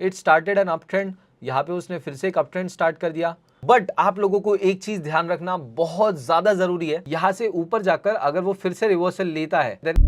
It started an up trend, यहाँ पे उसने फिर से एक अप ट्रेंड स्टार्ट कर दिया। बट आप लोगों को एक चीज ध्यान रखना बहुत ज्यादा जरूरी है, यहां से ऊपर जाकर अगर वो फिर से रिवर्सल लेता है then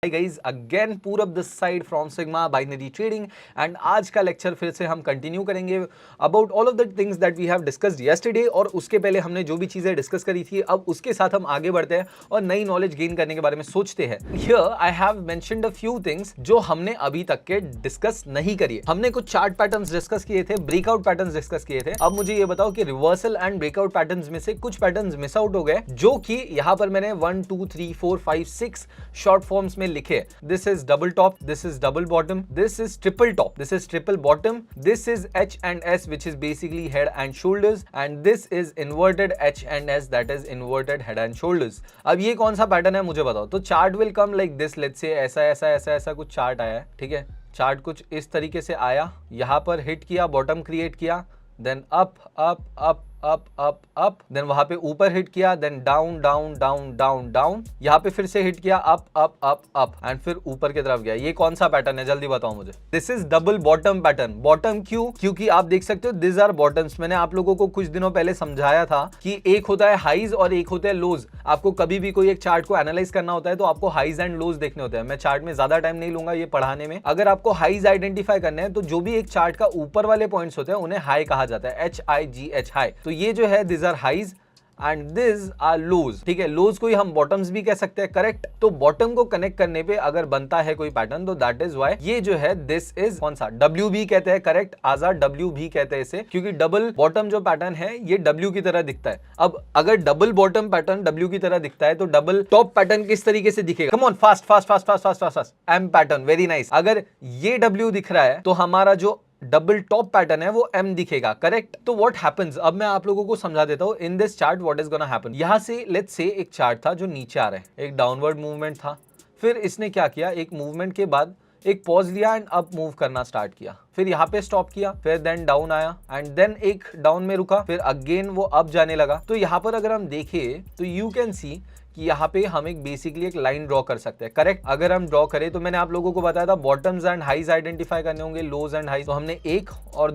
Hi guys, again Purab this side from Sigma Binary Trading and आज का लेक्चर फिर से हम कंटिन्यू करेंगे about all of the things that we have discussed yesterday. और उसके पहले हमने जो भी चीजें डिस्कस करी थी अब उसके साथ हम आगे बढ़ते हैं और नई नॉलेज गेन करने के बारे में सोचते हैं। Here I have mentioned a few things जो हमने अभी तक के डिस्कस नहीं करी है। हमने कुछ चार्ट पैटर्न्स डिस्कस किए थे, ब्रेकआउट पैटर्न्स डिस्कस किए थे। अब मुझे ये बताओ कि रिवर्सल एंड ब्रेकआउट पैटर्न्स में से कुछ पैटर्न्स मिस आउट हो गए जो कि यहाँ पर मैंने 1 2 3 4 5 6 शॉर्ट फॉर्म्स में लिखे। This is double top, this is double bottom, this is triple top, this is triple bottom, this is H and S which is basically head and shoulders and this is inverted H and S that is inverted head and shoulders. अब ये कौन सा pattern है मुझे बताओ। तो chart will come like this, let's say ऐसा ऐसा ऐसा ऐसा कुछ चार्ट आया है, ठीक है। चार्ट कुछ इस तरीके से आया, यहां पर हिट किया, बॉटम क्रिएट किया, then up up up up up up, then वहां पे ऊपर हिट किया, then down down down down down, यहाँ पे फिर से हिट किया, up up up up and फिर ऊपर की तरफ गया। ये कौन सा पैटर्न है जल्दी बताओ मुझे। This is double bottom pattern. Bottom क्यों? क्योंकि आप देख सकते हो दिस आर बॉटम्स। मैंने आप लोगों को कुछ दिनों पहले समझाया था कि एक होता है हाइज और एक होता है लोज। आपको कभी भी कोई एक चार्ट को एनालाइज करना होता है तो आपको हाइज एंड लोज देखने होते हैं। मैं चार्ट में ज्यादा टाइम नहीं लूंगा ये पढ़ाने में। अगर आपको हाइज आइडेंटिफाई करने हैं तो जो भी एक चार्ट का ऊपर वाले पॉइंट्स होते हैं उन्हें हाई कहा जाता है, HIGH हाई। तो ये जो है this are highs and this are lows, ठीक है। लोज को ही हम बॉटम्स भी कह सकते हैं, करेक्ट। तो बॉटम को कनेक्ट करने पे अगर बनता है कोई पैटर्न तो दैट इज व्हाई ये जो है दिस इज कौन सा W भी कहते हैं, करेक्ट। आजाद W भी कहते हैं इसे, क्योंकि डबल बॉटम जो पैटर्न है ये W की तरह दिखता है। अब अगर डबल बॉटम पैटर्न W की तरह दिखता है तो डबल टॉप पैटर्न किस तरीके से दिखेगा? Come on, fast fast fast fast fast fast fast. M pattern, very nice. अगर ये W दिख रहा है तो हमारा जो डबल टॉप पैटर्न है वो M दिखेगा, करेक्ट। तो व्हाट हैपेंस, अब मैं आप लोगों को समझा देता हूं in this chart what is gonna happen. यहां से लेट्स से एक चार्ट था जो नीचे आ रहा है, एक डाउनवर्ड मूवमेंट था, फिर इसने क्या किया, एक मूवमेंट के बाद एक पॉज लिया एंड अप मूव करना स्टार्ट किया, फिर यहाँ पे स्टॉप किया, फिर देन डाउन आया एंड देन एक डाउन में रुका, फिर अगेन वो अप जाने लगा। तो यहाँ पर अगर हम देखें तो यू कैन सी कि यहाँ पे हम एक बेसिकली एक लाइन ड्रॉ कर सकते हैं, करेक्ट। अगर हम ड्रॉ करें तो मैंने आप लोगों को बताया था बॉटम्स एंड हाइज आइडेंटिफाई करने होंगे, लोज एंड हाइज। तो हमने एक और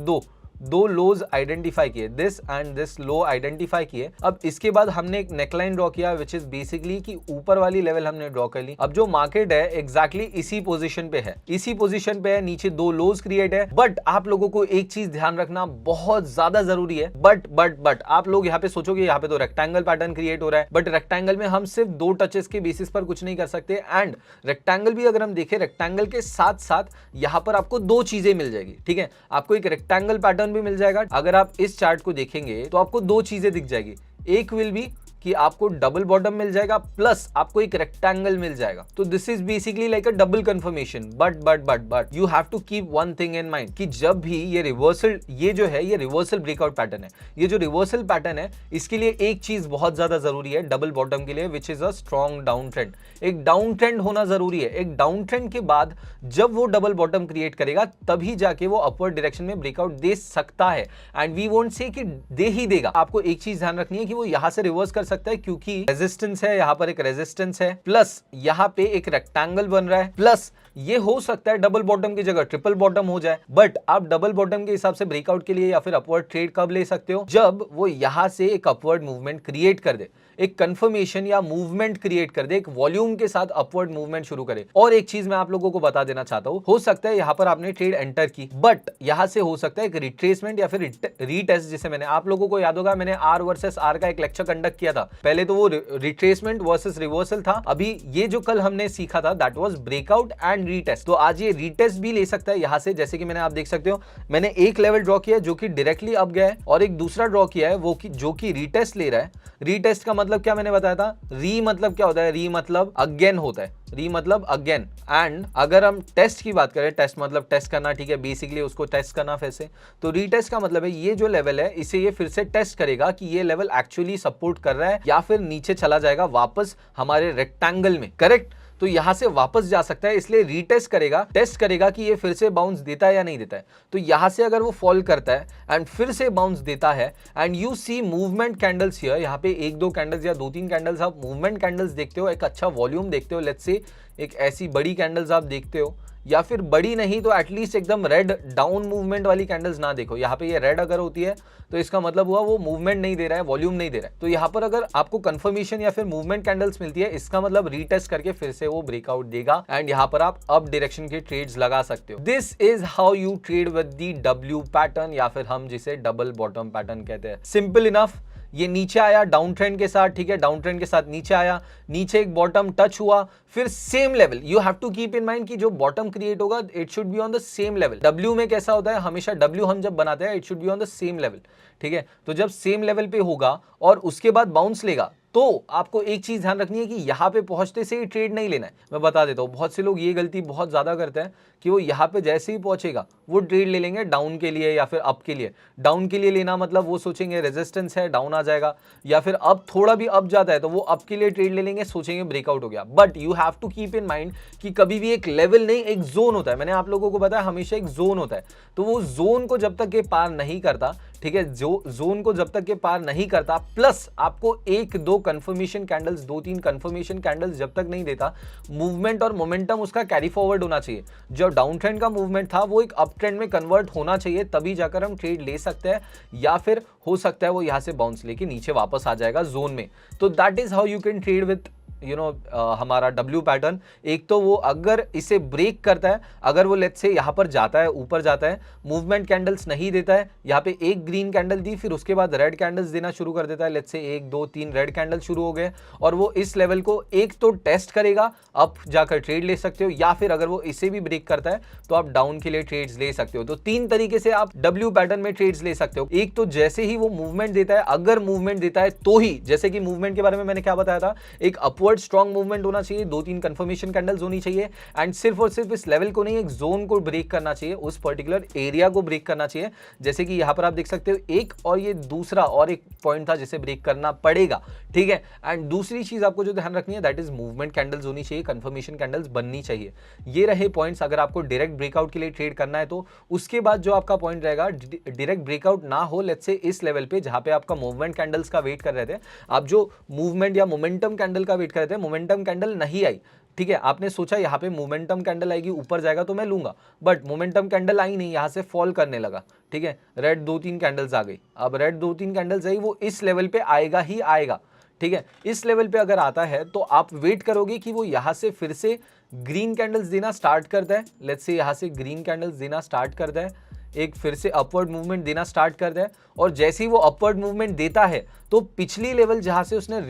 दो लोज आइडेंटिफाई किए, this and this low identify किए। अब इसके बाद हमने एक नेकलाइन ड्रॉ किया विच इज बेसिकली कि ऊपर वाली लेवल हमने ड्रॉ कर ली। अब जो मार्केट है एग्जैक्टली इसी पोजीशन पे है, इसी पोजीशन पे है, नीचे दो लोज क्रिएट है। बट आप लोगों को एक चीज ध्यान रखना बहुत ज्यादा जरूरी है। बट आप लोग यहाँ पे सोचोगे यहाँ पे तो रेक्टेंगल पैटर्न क्रिएट हो रहा है, बट रेक्टेंगल में हम सिर्फ दो टचेस के बेसिस पर कुछ नहीं कर सकते। एंड रेक्टेंगल भी अगर हम देखें, रेक्टेंगल के साथ साथ यहाँ पर आपको दो चीजें मिल जाएगी, ठीक है। आपको एक रेक्टेंगल पैटर्न भी मिल जाएगा। अगर आप इस चार्ट को देखेंगे तो आपको दो चीजें दिख जाएगी, एक विल बी कि आपको डबल बॉटम मिल जाएगा प्लस आपको एक रेक्टेंगल मिल जाएगा। तो this is basically like a double confirmation. But you have to keep one thing in mind कि जब भी ये रिवर्सल, ये जो है ये रिवर्सल ब्रेकआउट पैटर्न है, ये जो रिवर्सल पैटर्न है इसके लिए एक चीज बहुत ज्यादा जरूरी है डबल बॉटम के लिए, which is a strong down trend. एक डाउन ट्रेंड होना जरूरी है। एक डाउन ट्रेंड के बाद जब वो डबल बॉटम क्रिएट करेगा तभी जाके वो अपवर्ड डायरेक्शन में ब्रेकआउट दे सकता है। एंड वी वोंट से कि दे ही देगा। आपको एक चीज ध्यान रखनी है कि वो यहां से रिवर्स कर सकता है क्योंकि रेजिस्टेंस है, यहां पर एक रेजिस्टेंस है, प्लस यहां पे एक रेक्टेंगल बन रहा है, प्लस ये हो सकता है डबल बॉटम की जगह ट्रिपल बॉटम हो जाए। बट आप डबल बॉटम के हिसाब से ब्रेकआउट के लिए या फिर अपवर्ड ट्रेड कब ले सकते हो? जब वो यहां से एक अपवर्ड मूवमेंट क्रिएट कर दे, एक कंफर्मेशन या मूवमेंट क्रिएट कर दे, एक वॉल्यूम के साथ अपवर्ड मूवमेंट शुरू करे। और एक चीज मैं आप लोगों को बता देना चाहता हूं, हो सकता है यहां पर आपने ट्रेड एंटर की बट यहां से हो सकता है एक रिट्रेसमेंट या फिर रीटेस्ट, जिसे मैंने आप लोगों को याद होगा मैंने R वर्सेस R का एक लेक्चर कंडक्ट किया था। पहले तो वो रिट्रेसमेंट वर्सेस रिवर्सल था, अभी ये जो कल हमने सीखा था that was breakout and retest. तो आज ये रीटेस्ट भी ले सकता है यहां से, जैसे कि मैंने आप देख सकते हो मैंने एक लेवल ड्रॉ किया जो कि डायरेक्टली अप गया है और एक दूसरा ड्रॉ किया है वो जो कि रीटेस्ट ले रहा है। रीटेस्ट का मतलब क्या मैंने बताया था, री मतलब क्या होता है, री मतलब अगेन होता है, री मतलब अगेन। एंड अगर हम टेस्ट की बात करें, टेस्ट मतलब टेस्ट करना, ठीक है, बेसिकली उसको टेस्ट करना फिर से। तो रीटेस्ट का मतलब है ये जो लेवल है इसे ये फिर से टेस्ट करेगा कि ये लेवल एक्चुअली सपोर्ट कर रहा है या फिर नीचे चला जाएगा वापस हमारे रेक्टेंगल में, करेक्ट। तो यहां से वापस जा सकता है, इसलिए रीटेस्ट करेगा, टेस्ट करेगा कि ये फिर से बाउंस देता है या नहीं देता है। तो यहां से अगर वो फॉल करता है एंड फिर से बाउंस देता है and you see movement candles here, यहाँ पे एक दो कैंडल्स या दो तीन कैंडल्स आप मूवमेंट कैंडल्स देखते हो, एक अच्छा वॉल्यूम देखते हो, लेट्स से एक ऐसी बड़ी कैंडल्स आप देखते हो, या फिर बड़ी नहीं तो एटलीस्ट एकदम रेड डाउन मूवमेंट वाली कैंडल्स ना देखो। यहाँ पे ये रेड अगर होती है तो इसका मतलब हुआ वो मूवमेंट नहीं दे रहा है, वॉल्यूम नहीं दे रहा है। तो यहाँ पर अगर आपको कंफर्मेशन या फिर मूवमेंट कैंडल्स मिलती है, इसका मतलब रीटेस्ट करके फिर से वो ब्रेकआउट देगा एंड यहाँ पर आप अप डायरेक्शन के ट्रेड्स लगा सकते हो। This is how you trade with the W pattern, या फिर हम जिसे डबल बॉटम पैटर्न कहते हैं। सिंपल इनफ, ये नीचे आया डाउन ट्रेंड के साथ, ठीक है, डाउन ट्रेंड के साथ नीचे आया, नीचे एक बॉटम टच हुआ, फिर same level. You have to keep in mind कि जो बॉटम क्रिएट होगा it should be on the same level. W में कैसा होता है, हमेशा डब्ल्यू हम जब बनाते हैं it should be on the same level, ठीक है। तो जब सेम लेवल पे होगा और उसके बाद बाउंस लेगा, तो आपको एक चीज ध्यान रखनी है कि यहां पे पहुंचते से ही ट्रेड नहीं लेना है। मैं बता देता हूं, बहुत से लोग ये गलती बहुत ज्यादा करते हैं कि वो यहां पे जैसे ही पहुंचेगा वो ट्रेड ले लेंगे डाउन के लिए या फिर अप के लिए। डाउन के लिए लेना मतलब वो सोचेंगे रेजिस्टेंस है डाउन आ जाएगा, या फिर अब थोड़ा भी अप जाता है तो वो अप के लिए ट्रेड ले लेंगे, सोचेंगे ब्रेकआउट हो गया। But you have to keep in mind कि कभी भी एक लेवल नहीं, एक जोन होता है। मैंने आप लोगों को बताया हमेशा एक जोन होता है, तो वो जोन को जब तक ये पार नहीं करता, ठीक है, जो जोन को जब तक के पार नहीं करता, प्लस आपको एक दो कंफर्मेशन कैंडल्स, दो तीन कंफर्मेशन कैंडल्स जब तक नहीं देता, मूवमेंट और मोमेंटम उसका कैरी फॉरवर्ड होना चाहिए। जो डाउन ट्रेंड का मूवमेंट था वो एक अप ट्रेंड में कन्वर्ट होना चाहिए, तभी जाकर हम ट्रेड ले सकते हैं, या फिर हो सकता है वो यहां से बाउंस लेके नीचे वापस आ जाएगा जोन में। तो that is how you can trade with हमारा डब्ल्यू पैटर्न। एक तो वो अगर इसे ब्रेक करता है, अगर वो लेट्स से यहां पर जाता है, ऊपर जाता है, मूवमेंट कैंडल्स नहीं देता है, यहाँ पे एक ग्रीन कैंडल दी, फिर उसके बाद रेड कैंडल्स देना शुरू कर देता है, लेट्स से एक दो तीन रेड कैंडल शुरू हो गए, और वो इस लेवल को एक तो टेस्ट करेगा, अप जाकर ट्रेड ले सकते हो, या फिर अगर वो इसे भी ब्रेक करता है तो आप डाउन के लिए ट्रेड्स ले सकते हो। तो तीन तरीके से आप डब्ल्यू पैटर्न में ट्रेड्स ले सकते हो। एक तो जैसे ही वो मूवमेंट देता है, अगर मूवमेंट देता है तो ही, जैसे कि मूवमेंट के बारे में मैंने क्या बताया था, एक अपवर्ड स्ट्रॉन्ग मूवमेंट होना चाहिए, दो तीन कंफर्मेशन कैंडल्स होनी चाहिए, एंड सिर्फ और सिर्फ इस लेवल को नहीं, एक जोन को ब्रेक करना चाहिए, उस पर्टिकुलर एरिया को ब्रेक करना चाहिए। जैसे कि यहां पर आप देख सकते हो एक, और ये दूसरा और एक पॉइंट था जिसे ब्रेक करना पड़ेगा, ठीक है। एंड दूसरी चीज आपको जो ध्यान रखनी है दैट इज मूवमेंट कैंडल्स होनी चाहिए, कंफर्मेशन कैंडल्स बननी चाहिए। ये रहे पॉइंट्स। अगर आपको डायरेक्ट ब्रेकआउट के लिए ट्रेड करना है तो उसके बाद जो आपका पॉइंट रहेगा, डायरेक्ट ब्रेकआउट ना हो लेट्स से इस लेवल पे जहां पे आपका मूवमेंट कैंडल्स का वेट कर रहे थे, आप जो मूवमेंट या मोमेंटम कैंडल का वेट कर रहे थे, मोमेंटम कैंडल नहीं आई, ठीक है, आपने सोचा यहाँ पे मोमेंटम कैंडल आएगी, ऊपर जाएगा तो मैं लूंगा, बट मोमेंटम कैंडल आई नहीं, यहां से फॉल करने लगा, ठीक है, रेड दो तीन कैंडल्स आ गई। अब रेड दो तीन कैंडल्स आई, वो इस लेवल पे आएगा ही आएगा, ठीक है। इस लेवल पे अगर आता है तो आप वेट करोगे कि वो यहां से फिर से ग्रीन कैंडल्स देना स्टार्ट करता है, लेट्स से यहां से ग्रीन कैंडल्स देना स्टार्ट करता है, एक फिर से अपवर्ड मूवमेंट देना स्टार्ट करता है, और जैसे ही वो अपवर्ड मूवमेंट देता है तो पिछली लेवल जहां से उसने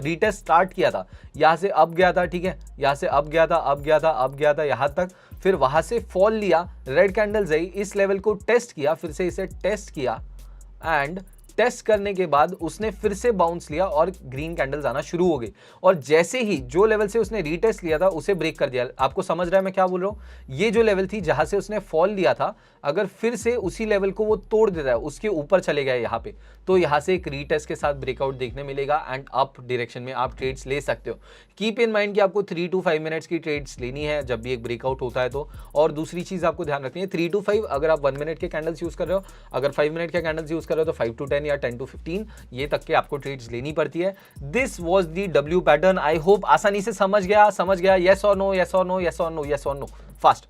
रीटेस्ट स्टार्ट किया था, यहां से अप गया था, ठीक है, यहां से अप गया था, अप गया था, अप गया था यहां तक, फिर वहां से फॉल लिया, रेड कैंडल्स आई, इस लेवल को टेस्ट किया, फिर से इसे टेस्ट किया, एंड टेस्ट करने के बाद उसने फिर से बाउंस लिया और ग्रीन कैंडल्स आना शुरू हो गई, और जैसे ही जो लेवल से उसने रीटेस्ट लिया था उसे ब्रेक कर दिया। आपको समझ रहा है मैं क्या बोल रहा हूं? ये जो लेवल थी जहां से उसने फॉल लिया था, अगर फिर से उसी लेवल को वो तोड़ देता है, उसके ऊपर चले गए यहाँ पे, तो यहाँ से एक रीटेस्ट के साथ ब्रेकआउट देखने मिलेगा एंड अप डायरेक्शन में आप ट्रेड्स ले सकते हो। कीप इन माइंड कि आपको 3 to 5 मिनट्स की ट्रेड्स लेनी है जब भी एक ब्रेकआउट होता है तो। और दूसरी चीज आपको ध्यान रखनी है, 3 to 5 अगर आप 1 मिनट के कैंडल्स यूज कर रहे हो, अगर 5 मिनट के कैंडल्स यूज कर रहे हो तो 5 to 10 या 10 to 15 ये तक के आपको ट्रेड्स लेनी पड़ती है। This was the W pattern. I hope आसानी से समझ गया। यस और नो, यस और नो, यस और नो, यस और नो, फास्ट।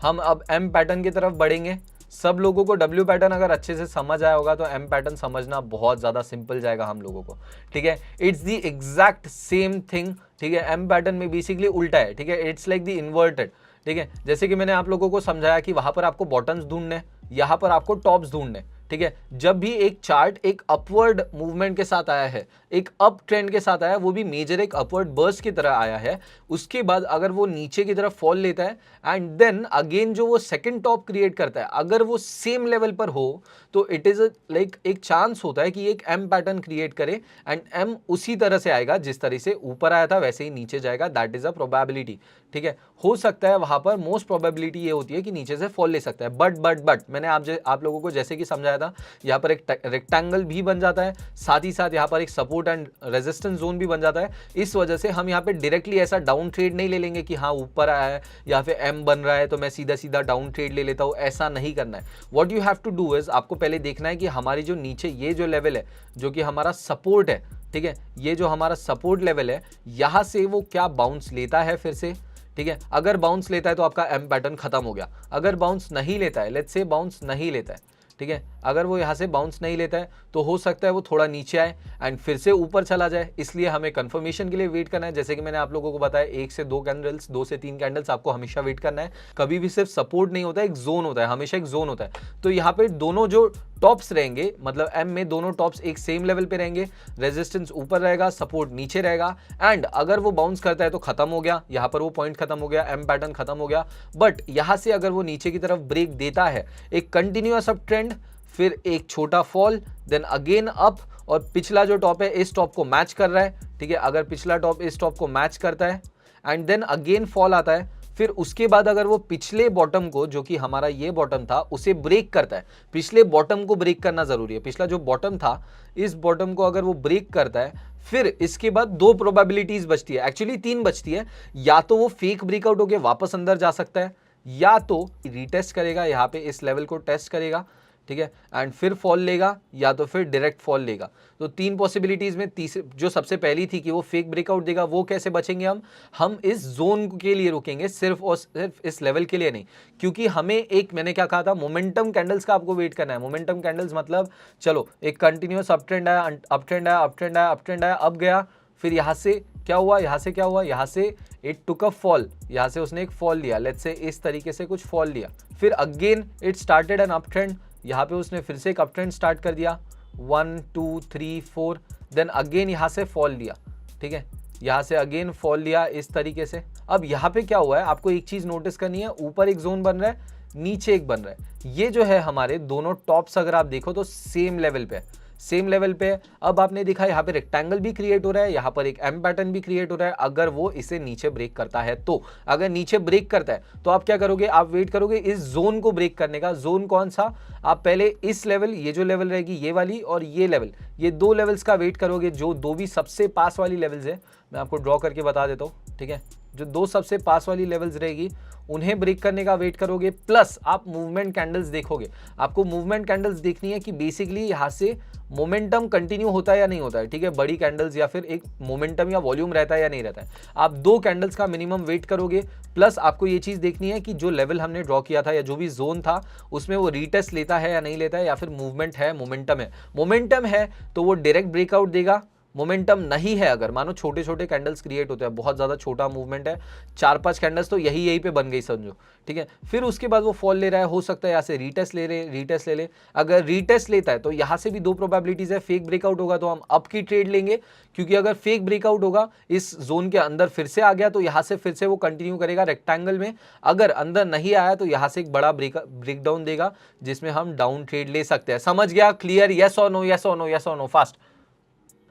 हम अब एम पैटर्न की तरफ बढ़ेंगे। सब लोगों को डब्ल्यू पैटर्न अगर अच्छे से समझ आया होगा तो एम पैटर्न समझना बहुत ज्यादा सिंपल जाएगा हम लोगों को, ठीक है। It's the exact same thing, ठीक है। एम पैटर्न में बेसिकली उल्टा है, ठीक है, इट्स लाइक द इन्वर्टेड, ठीक है। जैसे कि मैंने आप लोगों को समझाया कि वहां पर आपको बॉटम्स ढूंढने, यहां पर आपको टॉप्स ढूंढने, ठीक है। जब भी एक चार्ट एक अपवर्ड मूवमेंट के साथ आया है, एक अप ट्रेंड के साथ आया, वो भी मेजर एक अपवर्ड बर्स्ट की तरह आया है, उसके बाद अगर वो नीचे की तरफ फॉल लेता है एंड देन अगेन जो वो सेकंड टॉप क्रिएट करता है, अगर वो सेम लेवल पर हो तो इट इज लाइक एक चांस होता है कि एक एम पैटर्न क्रिएट करे एंड एम उसी तरह से आएगा, जिस तरह से ऊपर आया था वैसे ही नीचे जाएगा। दैट इज अ प्रोबेबिलिटी, ठीक है। हो सकता है वहां पर मोस्ट प्रोबेबिलिटी ये होती है कि नीचे से फॉल ले सकता है, बट मैंने आप लोगों को जैसे कि समझाया बताया था, यहाँ पर एक रेक्टेंगल भी बन जाता है, साथ ही साथ यहाँ पर एक सपोर्ट एंड रेजिस्टेंस जोन भी बन जाता है। इस वजह से हम यहाँ पे डायरेक्टली ऐसा डाउन ट्रेड नहीं ले लेंगे कि हाँ ऊपर आया है या फिर एम बन रहा है तो मैं सीधा सीधा डाउन ट्रेड ले लेता हूँ, ऐसा नहीं करना है। What you have to do is, आपको पहले देखना है कि हमारी जो नीचे ये जो लेवल है जो कि हमारा सपोर्ट है, ठीक है, ये जो हमारा सपोर्ट लेवल है यहां से वो क्या बाउंस लेता है फिर से, ठीक है। अगर बाउंस लेता है तो आपका एम पैटर्न खत्म हो गया। अगर बाउंस नहीं लेता है, लेट्स से बाउंस नहीं लेता है, ठीक है, अगर वो यहाँ से बाउंस नहीं लेता है तो हो सकता है वो थोड़ा नीचे आए एंड फिर से ऊपर चला जाए। इसलिए हमें कंफर्मेशन के लिए वेट करना है। जैसे कि मैंने आप लोगों को बताया 1 से 2 कैंडल्स, 2 से 3 कैंडल्स आपको हमेशा वेट करना है। कभी भी सिर्फ सपोर्ट नहीं होता है, एक जोन होता है, हमेशा एक जोन होता है। तो यहाँ पे दोनों जो टॉप्स रहेंगे, मतलब एम में दोनों टॉप्स एक सेम लेवल पे रहेंगे, रेजिस्टेंस ऊपर रहेगा, सपोर्ट नीचे रहेगा एंड अगर वो बाउंस करता है तो खत्म हो गया, यहाँ पर वो पॉइंट खत्म हो गया, एम पैटर्न खत्म हो गया। बट यहाँ से अगर वो नीचे की तरफ ब्रेक देता है, एक कंटिन्यूअस अप ट्रेंड, फिर एक छोटा फॉल, देन अगेन अप, और पिछला जो टॉप है इस टॉप को मैच कर रहा है, ठीक है, अगर पिछला टॉप इस टॉप को मैच करता है एंड देन अगेन फॉल आता है, फिर उसके बाद अगर वो पिछले बॉटम को, जो कि हमारा ये बॉटम था, उसे ब्रेक करता है। पिछले बॉटम को ब्रेक करना जरूरी है। पिछला जो बॉटम था, इस बॉटम को अगर वो ब्रेक करता है, फिर इसके बाद 2 प्रोबेबिलिटीज बचती है, एक्चुअली 3 बचती है। या तो वो फेक ब्रेकआउट होके वापस अंदर जा सकता है, या तो रीटेस्ट करेगा, यहाँ पे इस लेवल को टेस्ट करेगा, ठीक है, एंड फिर फॉल लेगा, या तो फिर डायरेक्ट फॉल लेगा। तो 3 पॉसिबिलिटीज में तीसरी जो सबसे पहली थी कि वो फेक ब्रेकआउट देगा, वो कैसे बचेंगे हम इस जोन के लिए रुकेंगे, सिर्फ और सिर्फ इस लेवल के लिए नहीं, क्योंकि हमें एक, मैंने क्या कहा था, मोमेंटम कैंडल्स का आपको वेट करना है। मोमेंटम कैंडल्स मतलब चलो एक कंटिन्यूअस अप ट्रेंड आया, अप ट्रेंड आया, अप ट्रेंड आया, अप ट्रेंड आया, अब गया, फिर यहाँ से क्या हुआ, यहाँ से क्या हुआ, यहाँ से इट टुक अ फॉल, यहाँ से उसने एक फॉल लिया, लेट्स से इस तरीके से कुछ फॉल लिया, फिर again it started an up trend, यहाँ पे उसने फिर से एक अप ट्रेंड स्टार्ट कर दिया, 1 2 3 4, देन अगेन यहाँ से फॉल लिया, ठीक है, यहाँ से अगेन फॉल लिया इस तरीके से। अब यहाँ पे क्या हुआ है, आपको एक चीज नोटिस करनी है, ऊपर एक जोन बन रहा है, नीचे एक बन रहा है। ये जो है हमारे दोनों टॉप्स अगर आप देखो तो सेम लेवल पे है, सेम लेवल पे। अब आपने देखा यहाँ पे रेक्टेंगल भी क्रिएट हो रहा है, यहाँ पर एक एम पैटर्न भी क्रिएट हो रहा है। अगर वो इसे नीचे ब्रेक करता है तो, अगर नीचे ब्रेक करता है तो आप क्या करोगे, आप वेट करोगे इस जोन को ब्रेक करने का। जोन कौन सा, आप पहले इस लेवल, ये जो लेवल रहेगी ये वाली और ये लेवल, ये 2 लेवल्स का वेट करोगे, जो 2 भी सबसे पास वाली लेवल्स है। मैं आपको ड्रॉ करके बता देता हूँ, ठीक है, जो 2 सबसे पास वाली लेवल्स रहेगी उन्हें ब्रेक करने का वेट करोगे, प्लस आप मूवमेंट कैंडल्स देखोगे। आपको मूवमेंट कैंडल्स देखनी है कि बेसिकली यहाँ से मोमेंटम कंटिन्यू होता है या नहीं होता है, ठीक है, बड़ी कैंडल्स या फिर एक मोमेंटम या वॉल्यूम रहता है या नहीं रहता है। आप 2 कैंडल्स का मिनिमम वेट करोगे, प्लस आपको ये चीज देखनी है कि जो लेवल हमने ड्रॉ किया था या जो भी जोन था उसमें वो रीटेस्ट लेता है या नहीं लेता है, या फिर मूवमेंट है, मोमेंटम है। मोमेंटम है तो वो डायरेक्ट ब्रेकआउट देगा, मोमेंटम नहीं है, अगर मानो छोटे छोटे कैंडल्स क्रिएट होते हैं, बहुत ज़्यादा छोटा मूवमेंट है, 4-5 कैंडल्स तो यहीं पे बन गई समझो, ठीक है, फिर उसके बाद वो फॉल ले रहा है, हो सकता है यहाँ से रीटेस्ट रीटेस्ट ले ले। अगर रीटेस्ट लेता है तो यहाँ से भी 2 प्रोबेबिलिटीज है, फेक ब्रेकआउट होगा तो हम अप की ट्रेड लेंगे, क्योंकि अगर फेक ब्रेकआउट होगा इस जोन के अंदर फिर से आ गया तो यहाँ से फिर से वो कंटिन्यू करेगा रेक्टेंगल में। अगर अंदर नहीं आया तो यहाँ से एक बड़ा ब्रेकडाउन देगा, जिसमें हम डाउन ट्रेड ले सकते हैं। समझ गया, क्लियर, यस और नो, यस और नो, यस और नो, फास्ट।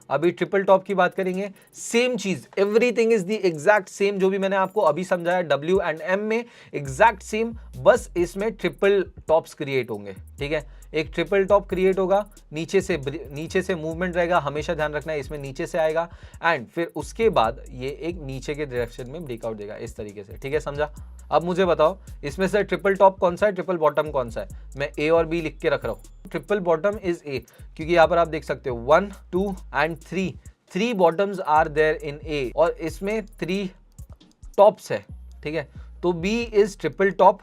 अभी ट्रिपल टॉप की बात करेंगे, सेम चीज, everything is the exact same, जो भी मैंने आपको अभी समझाया डब्ल्यू एंड एम में एग्जैक्ट सेम, बस इसमें ट्रिपल टॉप्स क्रिएट होंगे, ठीक है। एक ट्रिपल टॉप क्रिएट होगा, नीचे से मूवमेंट रहेगा, हमेशा ध्यान रखना है इसमें नीचे से आएगा, एंड फिर उसके बाद ये एक नीचे के डायरेक्शन में ब्रेकआउट देगा इस तरीके से, ठीक है, समझा। अब मुझे बताओ इसमें से ट्रिपल टॉप कौन सा है, ट्रिपल बॉटम कौन सा है। मैं ए और बी लिख के रख रहा हूं, ट्रिपल बॉटम इज ए, क्योंकि यहां पर आप देख सकते हो 1 2 and 3 bottoms are there in A, और इसमें 3 टॉप्स है, ठीक है। तो B is triple top,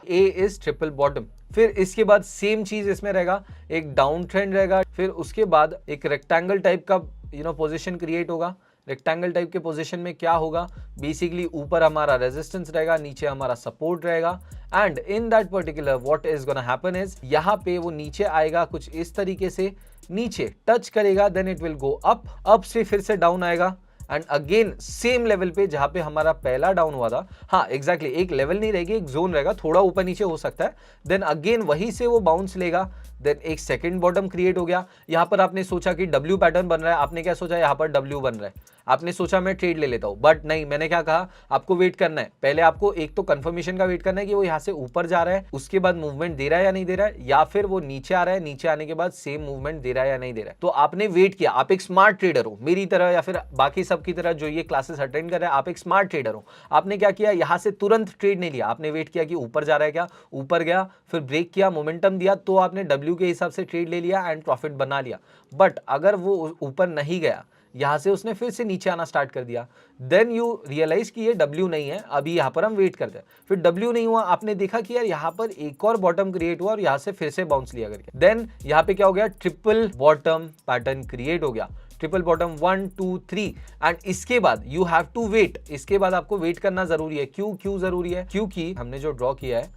A is triple bottom. फिर इसके बाद सेम चीज इसमें रहेगा, एक डाउन ट्रेंड रहेगा, फिर उसके बाद एक रेक्टेंगल टाइप का पोजीशन क्रिएट होगा। रेक्टेंगल टाइप के पोजीशन में क्या होगा, बेसिकली ऊपर हमारा रेजिस्टेंस रहेगा, नीचे हमारा सपोर्ट रहेगा, and in that particular what is gonna happen is, यहाँ पे वो नीचे आएगा कुछ इस तरीके से, नीचे टच करेगा, then it will go up से फिर से डाउन आएगा, एंड अगेन सेम लेवल पे जहां पे हमारा पहला डाउन हुआ था, हाँ एग्जैक्टली, एक लेवल नहीं रहेगी, एक जोन रहेगा, थोड़ा ऊपर नीचे हो सकता है, देन अगेन वहीं से वो बाउंस लेगा, देन एक सेकंड बॉटम क्रिएट हो गया। यहां पर आपने सोचा कि डब्ल्यू पैटर्न बन रहा है, आपने क्या सोचा यहाँ पर डब्ल्यू बन रहा है, आपने सोचा मैं ट्रेड ले लेता हूं, बट नहीं, मैंने क्या कहा, आपको वेट करना है। पहले आपको एक तो कंफर्मेशन का वेट करना है कि वो यहां से ऊपर जा रहा है, उसके बाद मूवमेंट दे रहा है या नहीं दे रहा है, या फिर वो नीचे आ रहा है, नीचे आने के बाद सेम मूवमेंट दे रहा है या नहीं दे रहा है। तो आपने वेट किया, आप एक स्मार्ट ट्रेडर हो मेरी तरह या फिर बाकी सब की तरह जो ये क्लासेस अटेंड कर रहे हैं, आप एक स्मार्ट ट्रेडर हो। आपने क्या किया, यहां से तुरंत ट्रेड नहीं लिया, आपने वेट किया कि ऊपर जा रहा है क्या, ऊपर गया, फिर ब्रेक किया, मोमेंटम दिया, तो आपने डब्ल्यू के हिसाब से ट्रेड ले लिया एंड प्रॉफिट बना लिया। बट अगर वो ऊपर नहीं गया, यहां से उसने फिर से नीचे आना स्टार्ट कर दिया, देन यू रियलाइज कि ये डब्ल्यू नहीं है, अभी यहां पर हम वेट करते हैं। फिर डब्ल्यू नहीं हुआ, आपने देखा कि यार यहां पर एक और बॉटम क्रिएट हुआ और यहां से फिर से बाउंस लिया करके, देन यहां पे क्या हो गया, ट्रिपल बॉटम पैटर्न क्रिएट हो गया। ट्रिपल बॉटम 1 2 3 एंड इसके बाद यू हैव टू वेट, इसके बाद आपको वेट करना जरूरी है। क्यों जरूरी है, क्योंकि हमने जो ड्रॉ किया है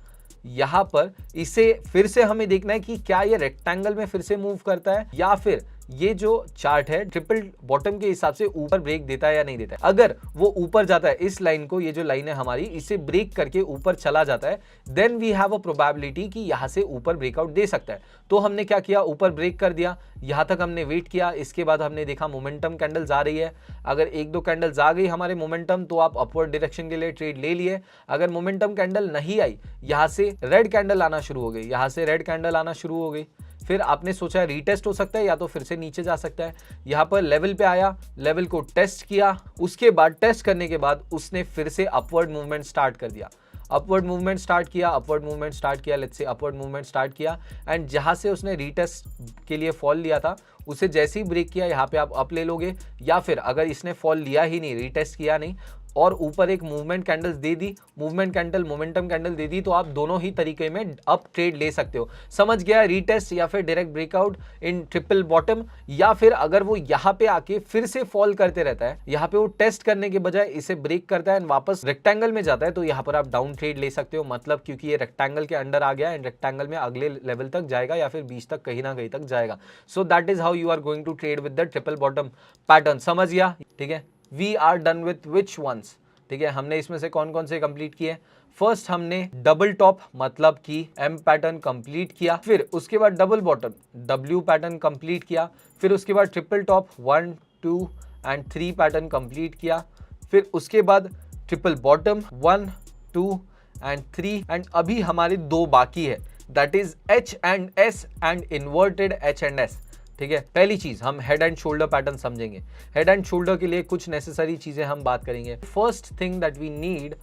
यहां पर, इसे फिर से हमें देखना है कि क्या ये रेक्टेंगल में फिर से मूव करता है या फिर ये जो चार्ट है ट्रिपल बॉटम के हिसाब से ऊपर ब्रेक देता है या नहीं देता है। अगर वो ऊपर जाता है, इस लाइन को, ये जो लाइन है हमारी, इसे ब्रेक करके ऊपर चला जाता है, then we have a probability कि यहां से ऊपर ब्रेकआउट दे सकता है। तो हमने क्या किया, ऊपर ब्रेक कर दिया, यहां तक हमने वेट किया, इसके बाद हमने देखा मोमेंटम कैंडल्स आ रही है। अगर एक दो कैंडल्स आ गई हमारे मोमेंटम, तो आप अपवर्ड डायरेक्शन के लिए ट्रेड ले लिए। अगर मोमेंटम कैंडल नहीं आई, यहां से रेड कैंडल आना शुरू हो गई, यहां से रेड कैंडल आना शुरू हो गई, फिर आपने सोचा रीटेस्ट हो सकता है या तो फिर से नीचे जा सकता है। यहां पर लेवल पे आया, लेवल को टेस्ट किया, उसके बाद टेस्ट करने के बाद उसने फिर से अपवर्ड मूवमेंट स्टार्ट कर दिया, अपवर्ड मूवमेंट स्टार्ट किया, अपवर्ड मूवमेंट स्टार्ट किया, let's say upward movement start किया एंड जहां से उसने रीटेस्ट के लिए फॉल लिया था, उसे जैसे ही ब्रेक किया यहाँ पे आप अप ले लोगे, या फिर अगर इसने फॉल लिया ही नहीं, रीटेस्ट किया नहीं और ऊपर एक मूवमेंट कैंडल्स दे दी, मूवमेंट कैंडल मोमेंटम कैंडल दे दी, तो आप दोनों ही तरीके में अप ट्रेड ले सकते हो। समझ गया, रीटेस्ट या फिर direct breakout in triple bottom, या फिर अगर वो यहाँ पे आके फिर से फॉल करते रहता है, यहाँ पे वो टेस्ट करने के बजाय इसे ब्रेक करता है एंड वापस रेक्टेंगल में जाता है, तो यहाँ पर आप डाउन ट्रेड ले सकते हो। मतलब क्योंकि ये रेक्टेंगल के अंडर आ गया एंड रेक्टेंगल में अगले लेवल तक जाएगा या फिर बीच तक कहीं ना कहीं तक जाएगा। So that is how you are going to trade with the triple bottom pattern. समझ गया, ठीक है। We are done with which ones, ठीक है। हमने इसमें से कौन कौन से कंप्लीट किए। फर्स्ट हमने डबल टॉप मतलब कि एम पैटर्न कंप्लीट किया, फिर उसके बाद double bottom W pattern complete किया, फिर उसके बाद triple top 1 2 and 3 pattern complete किया, फिर उसके बाद ट्रिपल बॉटम 1 2 एंड 3 एंड अभी हमारे दो बाकी है, that is H and S and inverted H and S, ठीक है। पहली चीज हम हेड एंड शोल्डर पैटर्न समझेंगे। हेड एंड शोल्डर के लिए कुछ नेसेसरी चीजें हम बात करेंगे। First thing that we need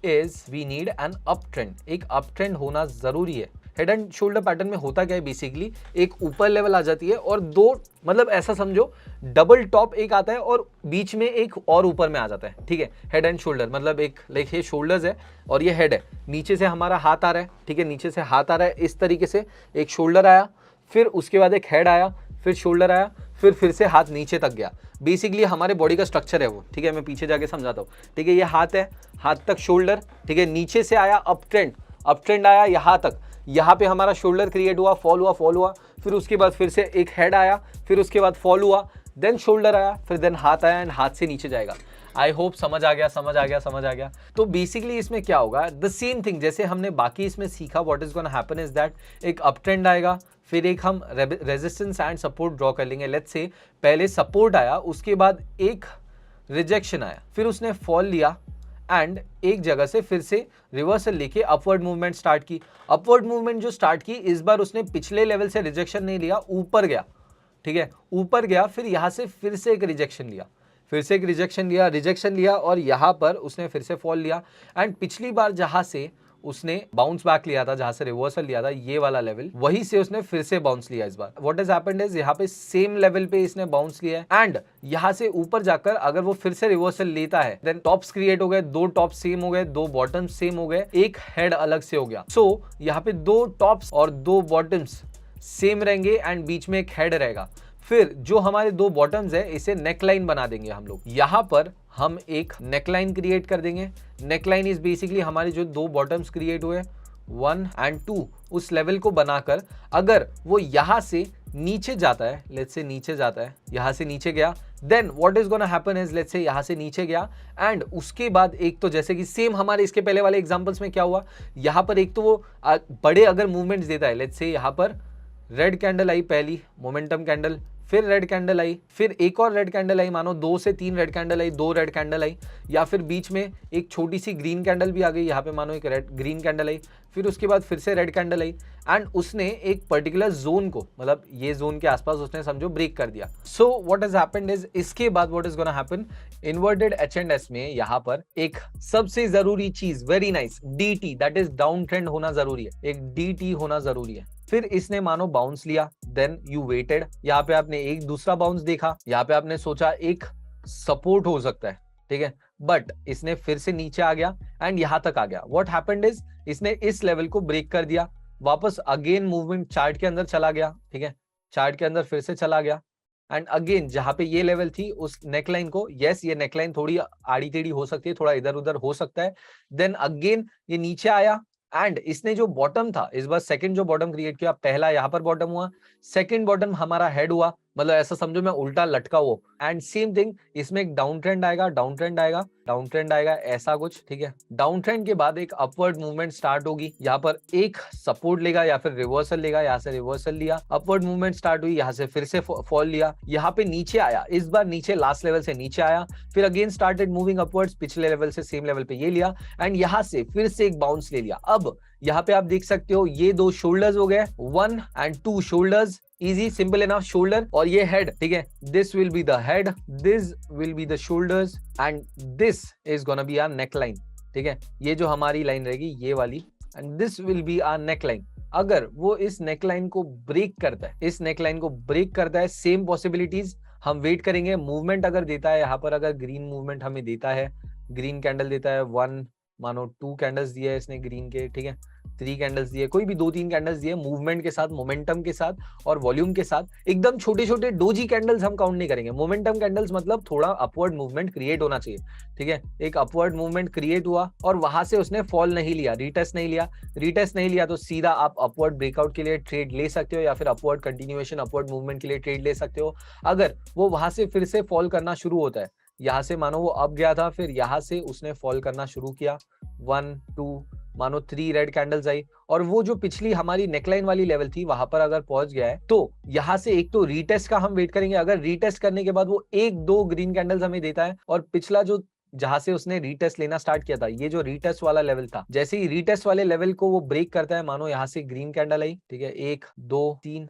is we need an up trend, एक अप ट्रेंड होना जरूरी है। हेड एंड शोल्डर पैटर्न में होता क्या है, बेसिकली एक ऊपर लेवल आ जाती है और दो, मतलब ऐसा समझो डबल टॉप एक आता है और बीच में एक और ऊपर में आ जाता है, ठीक है। हेड एंड शोल्डर मतलब एक लाइक ये शोल्डर्स है और ये हेड है, नीचे से हमारा हाथ आ रहा है, ठीक है, नीचे से हाथ आ रहा है इस तरीके से, एक शोल्डर आया, फिर उसके बाद एक हेड आया, फिर शोल्डर आया, फिर से हाथ नीचे तक गया। बेसिकली हमारे बॉडी का स्ट्रक्चर है वो, ठीक है। मैं पीछे जाके समझाता हूँ, ठीक है। ये हाथ है, हाथ तक शोल्डर, ठीक है। नीचे से आया अप ट्रेंड आया यहाँ तक, यहाँ पे हमारा शोल्डर क्रिएट हुआ, फॉल हुआ, फिर उसके बाद फिर से एक हेड आया, फिर उसके बाद फॉल हुआ, देन शोल्डर आया, फिर देन हाथ आया एंड हाथ से नीचे जाएगा। आई होप समझ आ गया। तो बेसिकली इसमें क्या होगा, द सेम थिंग जैसे हमने बाकी इसमें सीखा, what is gonna happen is that एक अप ट्रेंड आएगा, फिर एक हम रेजिस्टेंस एंड सपोर्ट ड्रॉ कर लेंगे। लेट्स से पहले सपोर्ट आया, उसके बाद एक रिजेक्शन आया, फिर उसने फॉल लिया एंड एक जगह से फिर से रिवर्सल लेके अपवर्ड मूवमेंट स्टार्ट की। अपवर्ड मूवमेंट जो स्टार्ट की, इस बार उसने पिछले लेवल से रिजेक्शन नहीं लिया, ऊपर गया, ठीक है, ऊपर गया, फिर यहां से फिर से एक रिजेक्शन लिया, और यहां पर उसने फिर से फॉल लिया एंड पिछली बार जहां से उसने बाउंस बैक लिया था, जहां से रिवर्सल लिया था, ये वाला लेवल, वहीं से उसने फिर से बाउंस लिया इस बार। व्हाट हैज हैपेंड इज यहाँ पे सेम लेवल पे इसने बाउंस लिया है एंड यहाँ से ऊपर जाकर अगर वो फिर से रिवर्सल लेता है, देन टॉप्स क्रिएट हो गए, दो टॉप्स सेम हो गए, दो बॉटम्स सेम हो गए, एक हेड अलग से हो गया। सो यहाँ पे दो टॉप्स और दो बॉटम्स सेम रहेंगे एंड बीच में एक हेड रहेगा। फिर जो हमारे दो बॉटम्स है, इसे नेकलाइन बना देंगे हम लोग। यहां पर हम एक नेकलाइन क्रिएट कर देंगे। नेकलाइन इज बेसिकली हमारे जो दो बॉटम्स क्रिएट हुए 1 एंड 2, उस लेवल को बनाकर अगर वो यहां से नीचे जाता है, लेट्स से नीचे जाता है, यहां से नीचे गया, then what is gonna happen is, let's say यहां से नीचे गया एंड उसके बाद एक तो जैसे कि सेम हमारे इसके पहले वाले एग्जांपल्स में क्या हुआ, यहां पर एक तो वो बड़े अगर मूवमेंट्स देता है, लेट्स से यहां पर रेड कैंडल आई पहली मोमेंटम कैंडल, फिर रेड कैंडल आई, फिर एक और रेड कैंडल आई, मानो 2 से 3 रेड कैंडल आई, 2 रेड कैंडल आई, या फिर बीच में एक छोटी सी ग्रीन कैंडल भी आ गई, यहाँ पे मानो एक रेड ग्रीन कैंडल आई, फिर उसके बाद फिर से रेड कैंडल आई, एंड उसने एक पर्टिकुलर जोन को, मतलब ये जोन के आसपास उसने समझो ब्रेक कर दिया. So what has happened is, इसके बाद what is gonna happen, inverted H&S में यहाँ पर एक सबसे जरूरी चीज, very nice, DT, that is down trend होना जरूरी है, एक DT होना जरूरी है. फिर इसने मानो बाउंस लिया, देन यू वेटेड, यहाँ पे आपने एक दूसरा बाउंस देखा, यहाँ पे आपने सोचा एक सपोर्ट हो सकता है, ठीक है, बट इसने फिर से नीचे आ गया एंड यहां तक आ गया. व्हाट हैपेंड इज, इसने इस लेवल को ब्रेक कर दिया, वापस अगेन मूवमेंट चार्ट के अंदर चला गया, ठीक है, चार्ट के अंदर फिर से चला गया, एंड अगेन जहां पे ये लेवल थी उस नेकलाइन को, यस ये नेकलाइन थोड़ी आड़ी टेढ़ी हो सकती है, थोड़ा इधर उधर हो सकता है, देन अगेन ये नीचे आया, एंड इसने जो बॉटम था, इस बार सेकंड जो बॉटम क्रिएट किया, पहला यहां पर बॉटम हुआ, सेकंड बॉटम हमारा हेड हुआ, मतलब ऐसा समझो मैं उल्टा लटका हुआ, एंड सेम थिंग इसमें एक डाउन ट्रेंड आएगा, डाउन ट्रेंड आएगा, डाउन ट्रेंड आएगा, ऐसा कुछ, ठीक है. डाउन ट्रेंड के बाद एक अपवर्ड मूवमेंट स्टार्ट होगी, यहाँ पर एक सपोर्ट लेगा या फिर रिवर्सल लेगा, यहाँ से रिवर्सल लिया, अपवर्ड मूवमेंट स्टार्ट हुई, यहाँ से फिर से फॉल लिया, यहाँ पे नीचे आया, इस बार नीचे लास्ट लेवल से नीचे आया, फिर अगेन स्टार्टेड मूविंग अपवर्ड्स, पिछले लेवल से सेम लेवल पे ये लिया, एंड यहाँ से फिर से एक बाउंस ले लिया. अब यहाँ पे आप देख सकते हो ये 2 शोल्डर्स हो गए, 1 and 2 shoulders, easy simple enough, shoulder और ये हेड, ठीक है, this will be the head, this will be the shoulders, and this is gonna be our neck line, ठीक है, ये जो हमारी लाइन रहेगी ये वाली, and this will be our neck line. अगर वो इस नेक लाइन को ब्रेक करता है, इस नेक लाइन को ब्रेक करता है, सेम पॉसिबिलिटीज हम वेट करेंगे. मूवमेंट अगर देता है, यहाँ पर अगर ग्रीन मूवमेंट हमें देता है, ग्रीन कैंडल देता है, 1 मानो 2 कैंडल्स दिए है इसने ग्रीन के, ठीक है, 3 कैंडल्स दिए, कोई भी 2-3 कैंडल्स दिए, मूवमेंट के साथ, मोमेंटम के साथ और वॉल्यूम के साथ, एकदम छोटे छोटे डोजी कैंडल्स हम काउंट नहीं करेंगे. मोमेंटम कैंडल्स मतलब थोड़ा अपवर्ड मूवमेंट क्रिएट होना चाहिए, ठीक है, एक अपवर्ड मूवमेंट क्रिएट हुआ और वहां से उसने फॉल नहीं लिया, रीटेस्ट नहीं लिया, रीटेस्ट नहीं लिया तो सीधा आप अपवर्ड ब्रेकआउट के लिए ट्रेड ले सकते हो, या फिर अपवर्ड कंटिन्यूएशन, अपवर्ड मूवमेंट के लिए ट्रेड ले सकते हो. अगर वो वहां से फिर से फॉल करना शुरू होता है, यहाँ से मानो वो अप गया था, फिर यहाँ से उसने फॉल करना शुरू किया, 1 2 मानो 3 रेड कैंडल्स आई, और वो जो पिछली हमारी नेकलाइन वाली लेवल थी वहां पर अगर पहुंच गया है, तो यहाँ से एक तो रीटेस्ट का हम वेट करेंगे. अगर रीटेस्ट करने के बाद वो 1-2 ग्रीन कैंडल्स हमें देता है, और पिछला जो जहां से उसने रीटेस्ट लेना स्टार्ट किया था, ये जो रीटेस्ट वाला लेवल था, जैसे ही रीटेस्ट वाले लेवल को वो ब्रेक करता है, मानो यहाँ से ग्रीन कैंडल आई, ठीक है, 1 2 3,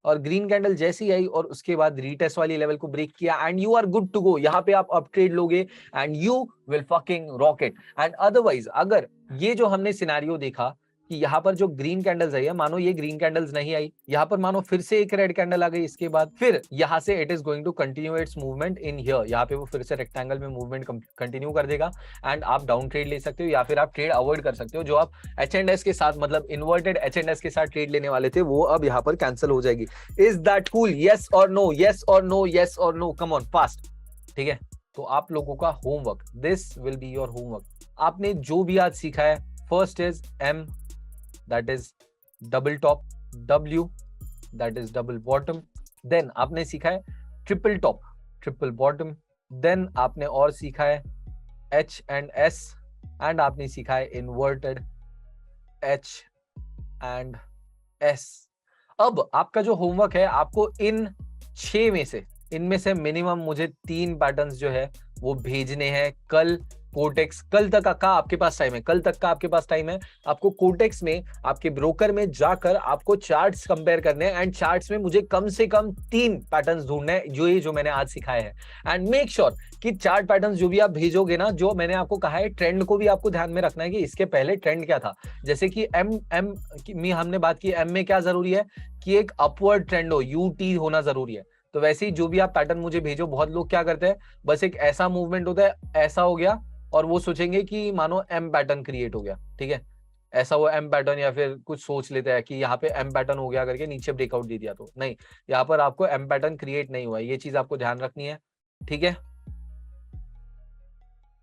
और ग्रीन कैंडल जैसी आई और उसके बाद रीटेस्ट वाली लेवल को ब्रेक किया, and you are good to go. यहाँ पे आप अप ट्रेड लोगे and you will fucking rocket. And otherwise अगर ये जो हमने सिनेरियो देखा कि यहाँ पर जो ग्रीन कैंडल्स आई है, मानो ये ग्रीन कैंडल्स नहीं आई, यहाँ पर मानो फिर से एक रेड कैंडल आ गई, इसके बाद फिर यहाँ से it is going to continue its movement in here, यहाँ पे वो फिर से रेक्टेंगल में मूवमेंट कंटिन्यू कर देगा, एंड आप डाउन ट्रेड ले सकते हो, या फिर आप ट्रेड अवॉइड कर सकते हो. जो आप H&S के साथ, मतलब इन्वर्टेड H&S के साथ ट्रेड लेने वाले थे, वो अब यहाँ पर कैंसिल हो जाएगी. Is that cool? यस और नो, यस और नो, यस और नो, कम ऑन फास्ट, ठीक है. तो आप लोगों का homework, this will be your homework. आपने जो भी आज सीखा है, first is M, that is double top, W that is double bottom, then आपने सीखा है triple top, triple bottom, then आपने और सीखा है H and S, and आपने सीखा है inverted H and S. अब आपका जो होमवर्क है, आपको इन 6 में से, इनमें से मिनिमम मुझे 3 पैटर्न्स जो है वो भेजने हैं कल. कोटेक्स कल तक का आपके पास टाइम है, कल तक का आपके पास टाइम है. आपको कोटेक्स में, आपके ब्रोकर में जाकर आपको चार्ट्स कंपेयर करने हैं, एंड चार्ट्स में मुझे कम से कम 3 पैटर्न्स ढूंढने हैं, जो मैंने आज सिखाए हैं. एंड मेक श्योर कि चार्ट पैटर्न्स जो भी आप भेजोगे ना, जो मैंने आपको कहा है, ट्रेंड को भी आपको ध्यान में रखना है कि इसके पहले ट्रेंड क्या था. जैसे कि एम में हमने बात की, एम में क्या जरूरी है कि एक अपवर्ड ट्रेंड हो, UT होना जरूरी है. तो वैसे ही जो भी आप पैटर्न मुझे भेजो, बहुत लोग क्या करते हैं, बस एक ऐसा मूवमेंट होता है, ऐसा हो गया, और वो सोचेंगे कि मानो M पैटर्न क्रिएट हो गया, ठीक है, ऐसा वो M पैटर्न, या फिर कुछ सोच लेते हैं कि यहाँ पे M पैटर्न हो गया करके नीचे ब्रेकआउट दे दिया. तो नहीं, यहाँ पर आपको M पैटर्न क्रिएट नहीं हुआ है, ये चीज आपको ध्यान रखनी है, ठीक है.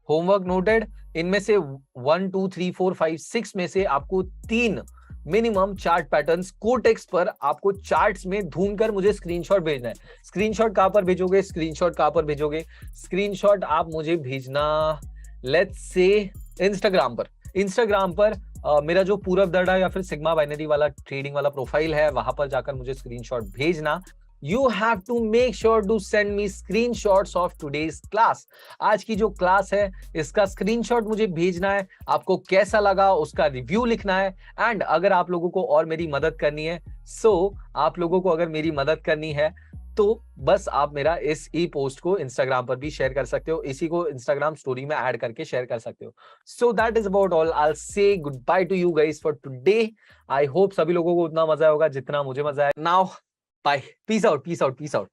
Homework noted. इनमें से 1 2 3 4 5 6 में से आपको 3 मिनिमम चार्ट पैटर्न्स कोटेक्स पर आपको चार्ट्स में ढूंढकर मुझे स्क्रीनशॉट भेजना है. स्क्रीनशॉट कहां पर भेजोगे, स्क्रीनशॉट कहां पर भेजोगे, स्क्रीनशॉट आप मुझे भेजना लेट्स से इंस्टाग्राम पर मेरा जो पूरब दर्डा या फिर सिग्मा बाइनरी वाला ट्रेडिंग वाला प्रोफाइल है, वहां पर जाकर मुझे स्क्रीनशॉट भेजना. you have to make sure to send me screenshots of today's class. आज की जो क्लास है इसका स्क्रीनशॉट मुझे भेजना है, आपको कैसा लगा उसका रिव्यू लिखना है। एंड अगर आप लोगों को और मेरी मदद करनी है, आप लोगों को अगर मेरी मदद करनी है तो बस आप मेरा इस ई पोस्ट को इंस्टाग्राम पर भी शेयर कर सकते हो, इसी को इंस्टाग्राम स्टोरी में ऐड करके शेयर कर सकते हो। सो that is about all. I will say good by two you guys for today. I hope सभी लोगों को उतना मजा होगा जितना मुझे मजा है। Now bye, peace out, peace out, peace out.